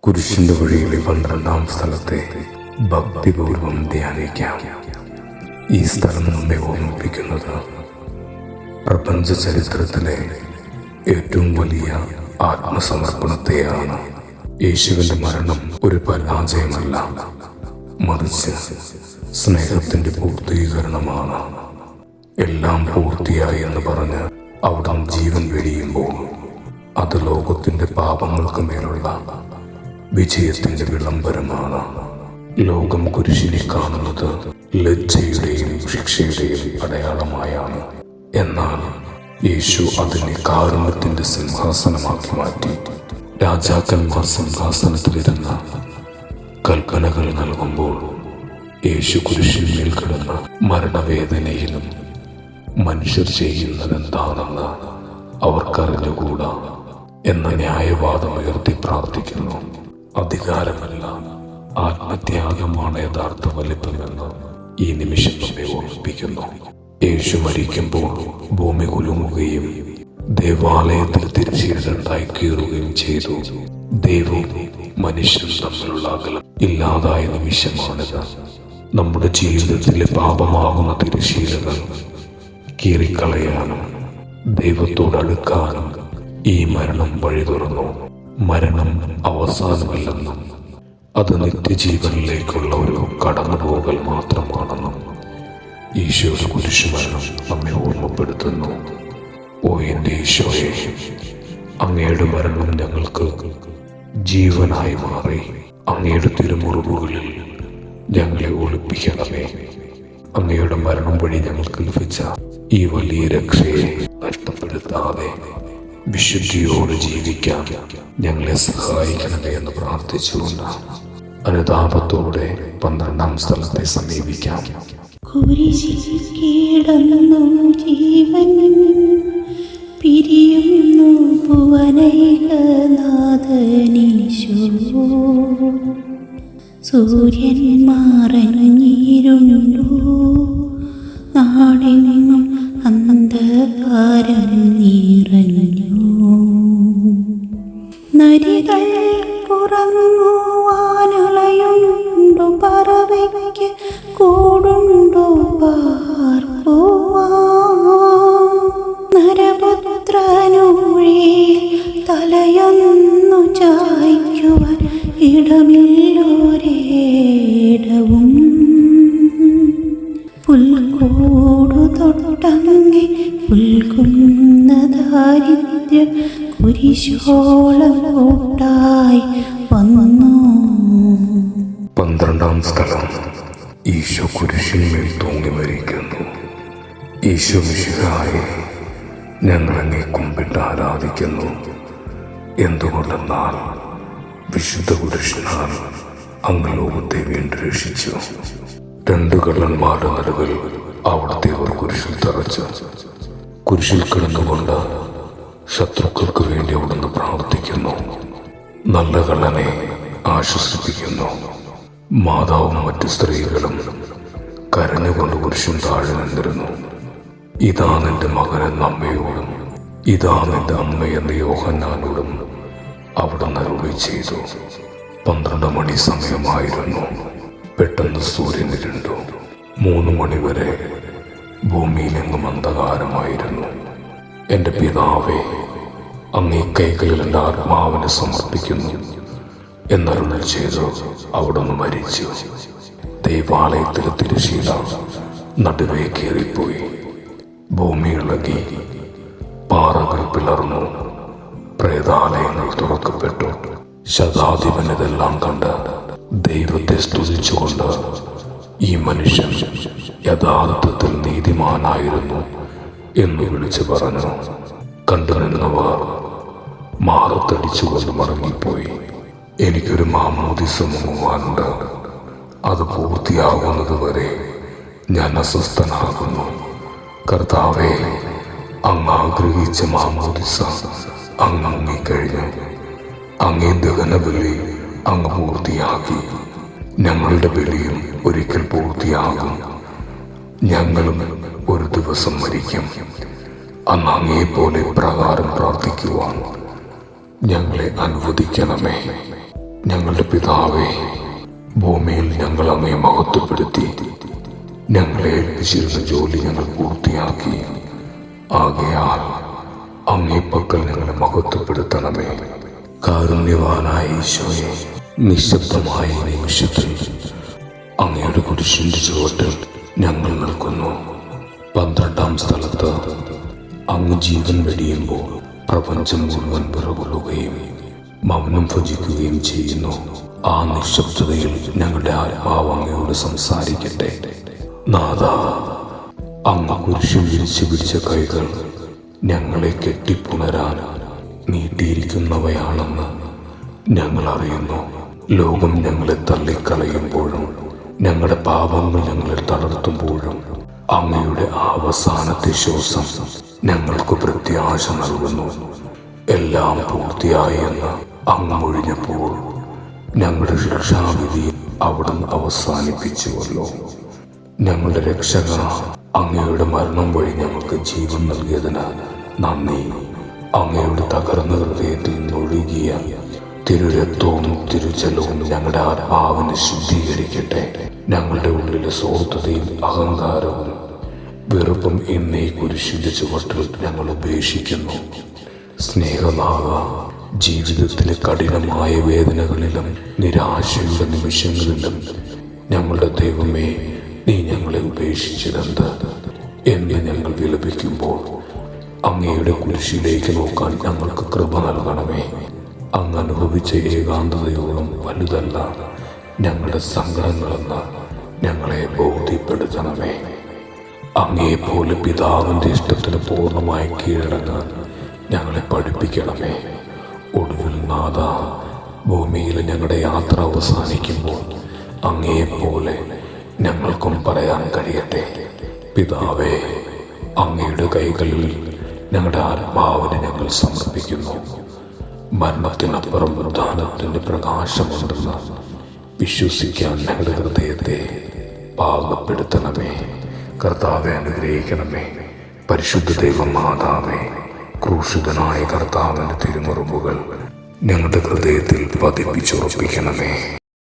കുരിശിന്റെ വഴിയിലെ 12-ാം സ്ഥലത്തെ ഭക്തിപൂർവം ധ്യാനിക്കാം. ഈ സ്ഥലം നമ്മെ ഓർമ്മിപ്പിക്കുന്നത് പ്രപഞ്ച ചരിത്രത്തിലെ ഏറ്റവും വലിയ ആത്മസമർപ്പണത്തെയാണ്. യേശുവിന്റെ മരണം ഒരു പരാജയമല്ല, മറിച്ച് സ്നേഹത്തിന്റെ പൂർത്തീകരണമാണ്. എല്ലാം പൂർത്തിയായി എന്ന് പറഞ്ഞ് അവിടെ ജീവൻ വെടിയുമ്പോൾ അത് ലോകത്തിന്റെ പാപങ്ങൾക്ക് മേലുള്ള വിജയത്തിന്റെ വിളംബരമാണ്. ലോകം കുരിശിനെ കാണുന്നത് ലജ്ജയുടെയും ശിക്ഷയുടെയും അടയാളമായാണ്. എന്നാൽ യേശു അതിനെ കാരുണ്യത്തിന്റെ സിംഹാസനമാക്കി മാറ്റി. രാജാക്കന്മാർ സിംഹാസനത്തിലിരുന്ന കൽപ്പനകൾ നൽകുമ്പോൾ യേശു കുരിശിന്മേൽ കിടന്ന് മരണവേദനയിലും മനുഷ്യർ ചെയ്യുന്നതെന്താണെന്ന് അവർക്കറിഞ്ഞുകൂടാ എന്ന ന്യായവാദം ഉയർത്തി പ്രാർത്ഥിക്കുന്നു. അധികാരമല്ല, ആത്മത്യാഗമാണ് യഥാർത്ഥ വലിപ്പമെന്ന് ഈ നിമിഷം നമ്മെ ഓർമ്മിപ്പിക്കുന്നു. യേശു മരിക്കുമ്പോൾ ഭൂമി കുലുങ്ങുകയും ദേവാലയത്തിൽ തിരിച്ചീട് രണ്ടായി കീറുകയും ചെയ്തു. ദൈവവും മനുഷ്യനും തമ്മിലുള്ള അകലം ഇല്ലാതായ നിമിഷമാണിത്. നമ്മുടെ ജീവിതത്തിലെ പാപമാകുന്ന തിരശ്ശീലകൾ കീറിക്കളയാനും ദൈവത്തോടടുക്കാനും ഈ മരണം വഴി തുറന്നു. മരണം അവസാനമല്ലെന്നും അത് നിത്യജീവനിലേക്കുള്ള ഒരു കടന്നുപോകൽ മാത്രമാണെന്നും ഈശോയുടെ കുരിശുമരണം നമ്മെ ഓർമ്മപ്പെടുത്തുന്നു. ഓ എൻ്റെ ഈശോയെ, അങ്ങയുടെ മരണം ഞങ്ങൾക്ക് ജീവനായി മാറി. അങ്ങയുടെ തിരുമുറിവുകളിൽ ഞങ്ങളെ ഒളിപ്പിക്കണമേ. അങ്ങയുടെ മരണം വഴി ഞങ്ങൾക്ക് ലഭിച്ച ഈ വലിയ രക്ഷയെ നഷ്ടപ്പെടുത്താതെ വിശുദ്ധിയോട് ജീവിക്കാൻ ഞങ്ങളെ സഹായിക്കണമേ എന്ന് പ്രാർത്ഥിച്ചുകൊണ്ട് അനുതാപത്തോടെ 12-ാം സ്ഥലത്തെ സമീപിക്കാം. കുരിശിൽ കിടന്നു ജീവൻ പിരിയുന്നു ഭുവനൈകനാഥനീശോ. സൂര്യൻ മറഞ്ഞിരുണ്ടു, നാടെങ്ങും അന്ധകാരം നിറഞ്ഞു. നരികൾ കുറങ്ങുവാനലയുണ്ടു, പറവയ്ക്ക് കൂടുണ്ടു പാർക്കുവാൻ. നരപുത്രനൂഴി തലയൊന്നു ചായ്ക്കുവാൻ ഇടമില്ലോരേടവും. പുൽക്കൂടു തൊട്ടങ്ങി പുൽകുന്ന ദാരിദ്ര്യം കുരിശോളം കൂട്ടായി വന്നു. 12-ാം സ്ഥലം. ഈശോ കുരിശിന്മേൽ തൂങ്ങി മരിക്കുന്നു. ഈശോ മിശിഹായെ, ഞങ്ങൾ അങ്ങേ കുമ്പിട്ട് ആരാധിക്കുന്നു. എന്തുകൊണ്ടെന്നാൽ വിശുദ്ധ കുരിശിനാൽ അങ്ങ് ലോകത്തെ വീണ്ടും രക്ഷിച്ചു. 2 കള്ളന്മാരുടെ നടുവിൽ അവിടുത്തെ അവർ കുരിശിൽ തറച്ചു. കുരിശിൽ കിടന്നുകൊണ്ട് ശത്രുക്കൾക്ക് വേണ്ടി അവിടുന്ന് പ്രാർത്ഥിക്കുന്നു. നല്ല കള്ളനെ ആശ്വസിപ്പിക്കുന്നു. മാതാവും മറ്റു സ്ത്രീകളും കരഞ്ഞുകൊണ്ട് കുരിശും താഴെ നിന്നിരുന്നു. ഇതാ നിന്റെ മകനെന്ന അമ്മയോടും ഇതാ നിന്റെ അമ്മയെന്ന യോഹന്നാനോടും അവിടുന്ന് അരുളി ചെയ്തു. 12 മണി സമയമായിരുന്നു. പെട്ടെന്ന് സൂര്യൻ ഇരുണ്ടു. 3 മണി വരെ ഭൂമിയിലെങ്ങും അന്ധകാരമായിരുന്നു. എൻ്റെ പിതാവേ, അങ്ങേ കൈകളിൽ എൻ്റെ ആത്മാവിനെ സമർപ്പിക്കുന്നു എന്നരുളി ചെയ്തു അവിടുന്ന് മരിച്ചു. ദൈവാലയത്തിലെ തിരശ്ശീല നടുവേ കീറിപ്പോയി. ഭൂമി ഇളകി, പാറകൾ പിളർന്നു, പ്രേതാലയങ്ങൾ തുറക്കപ്പെട്ടു. ശതാധിപൻ ഇതെല്ലാം കണ്ട് ദൈവത്തെ സ്തുതിച്ചുകൊണ്ട് ഈ മനുഷ്യൻ യഥാർത്ഥത്തിൽ നീതിമാനായിരുന്നു എന്ന് വിളിച്ചു പറഞ്ഞു. കണ്ടുനിന്നവർ മാറത്തടിച്ചുകൊണ്ട് മടങ്ങിപ്പോയി. എനിക്കൊരു മാമോദിസ മുങ്ങുവാനുണ്ട്. അത് പൂർത്തിയാകുന്നത് വരെ ഞാൻ അസ്വസ്ഥനാകുന്നു. കർത്താവേ, അങ്ങ് ആഗ്രഹിച്ച മാമോദിസ അങ്ങ് മുങ്ങിക്കഴിഞ്ഞു. അങ്ങേ ദഹനബലി അങ്ങ് പൂർത്തിയാക്കി. ഞങ്ങളുടെ ബലിയും ഒരിക്കൽ പൂർത്തിയാകും. ഞങ്ങളും ഒരു ദിവസം മരിക്കും. അന്ന് അങ്ങേപ്പോലെ പ്രകാരം പ്രാർത്ഥിക്കുവാൻ ഞങ്ങളെ അനുവദിക്കണമേ. ഞങ്ങളുടെ പിതാവേ, ഭൂമിയിൽ ഞങ്ങൾ അങ്ങേ മഹത്വപ്പെടുത്തി. ഞങ്ങളെ ഏൽപ്പിച്ചിരുന്ന ജോലി ഞങ്ങൾ പൂർത്തിയാക്കി. ആകയാൽ അങ്ങേ പക്കൽ ഞങ്ങളെ മഹത്വപ്പെടുത്തണമേ. കാരുണ്യവാനായ ഈശോയെ, നിശബ്ദമായ നിമിഷത്തിൽ അങ്ങയുടെ കുരിശിന്റെ ചുവട്ടിൽ ഞങ്ങൾ നിൽക്കുന്നു. 12-ാം സ്ഥലത്ത് അങ്ങ് ജീവൻ വെടിയുമ്പോൾ പ്രപഞ്ചം മുഴുവൻ വിറകൊള്ളുകയും മൗനം ഭജിക്കുകയും ചെയ്യുന്നു. ആ നിശബ്ദതയിൽ ഞങ്ങളുടെ ആത്മാവ് അങ്ങയോട് സംസാരിക്കട്ടെ. നാഥ, അങ്ങ് കുരിശിൽ വിരിച്ചു പിടിച്ച കൈകൾ ഞങ്ങളെ കെട്ടിപ്പുണരാൻ നീട്ടിയിരിക്കുന്നവയാണെന്ന് ഞങ്ങൾ അറിയുന്നു. ലോകം ഞങ്ങളെ തള്ളിക്കളയുമ്പോഴും ഞങ്ങളുടെ പാപങ്ങൾ ഞങ്ങളെ തളർത്തുമ്പോഴും അങ്ങയുടെ അവസാനത്തെ ശ്വാസം ഞങ്ങൾക്ക് പ്രത്യാശ നൽകുന്നു. എല്ലാം പൂർത്തിയായി എന്ന് അങ്ങ് ഒഴിഞ്ഞപ്പോൾ ഞങ്ങളുടെ ശിക്ഷാവിധി അവിടുന്ന് അവസാനിപ്പിച്ചുവല്ലോ. ഞങ്ങളുടെ രക്ഷക, അങ്ങയുടെ മരണം വഴി ഞങ്ങൾക്ക് ജീവൻ നൽകിയതിന് നന്ദി. അങ്ങയുടെ തകർന്ന ഹൃദയത്തിൽ നിന്നൊഴുകിയ തിരുരക്തവും തിരുജലവും ഞങ്ങളുടെ ആത്മാവിനെ ശുദ്ധീകരിക്കട്ടെ. ഞങ്ങളുടെ ഉള്ളിലെ സ്വാർത്ഥതയും അഹങ്കാരവും വെറുപ്പും എന്നീ കുരിശിന്റെ ചുവട്ടിൽ ഞങ്ങൾ ഉപേക്ഷിക്കുന്നു. സ്നേഹനാഥ, ജീവിതത്തിലെ കഠിനമായ വേദനകളിലും നിരാശയുടെ നിമിഷങ്ങളിലും ഞങ്ങളുടെ ദൈവമേ, നീ ഞങ്ങളെ ഉപേക്ഷിച്ചതെന്ത് എന്ന് ഞങ്ങൾ വിലപിക്കുമ്പോൾ അങ്ങയുടെ കുരിശിലേക്ക് നോക്കാൻ ഞങ്ങൾക്ക് കൃപ നൽകണമേ. അങ്ങ് അനുഭവിച്ച ഏകാന്തതയോളം വലുതല്ല ഞങ്ങളുടെ സങ്കടങ്ങളെന്ന് ഞങ്ങളെ ബോധ്യപ്പെടുത്തണമേ. അങ്ങയെപ്പോലെ പിതാവിൻ്റെ ഇഷ്ടത്തിന് പൂർണ്ണമായി കീഴടങ്ങാൻ ഞങ്ങളെ പഠിപ്പിക്കണമേ. ഒടുവിൽ നാഥ, ഭൂമിയിൽ ഞങ്ങളുടെ യാത്ര അവസാനിക്കുമ്പോൾ അങ്ങയെപ്പോലെ ഞങ്ങൾക്കും പറയാൻ കഴിയട്ടെ. പിതാവേ, അങ്ങയുടെ കൈകളിൽ ഞങ്ങളുടെ ആത്മാവിനെ ഞങ്ങൾ സമർപ്പിക്കുന്നു. മരണത്തിനപ്പുറം ഉദ്ധാനത്തിന്റെ പ്രകാശമുണ്ടെന്ന് വിശ്വസിക്കാൻ ഞങ്ങളുടെ ഹൃദയത്തെ പാകപ്പെടുത്തണമേ. കർത്താവെ, അനുഗ്രഹിക്കണമേ. പരിശുദ്ധ ദൈവമാതാവേ, ക്രൂശിതനായ കർത്താവിന്റെ തിരുമുറിവുകൾ ഞങ്ങളുടെ ഹൃദയത്തിൽ പതിപ്പിച്ചുറപ്പിക്കണമേ.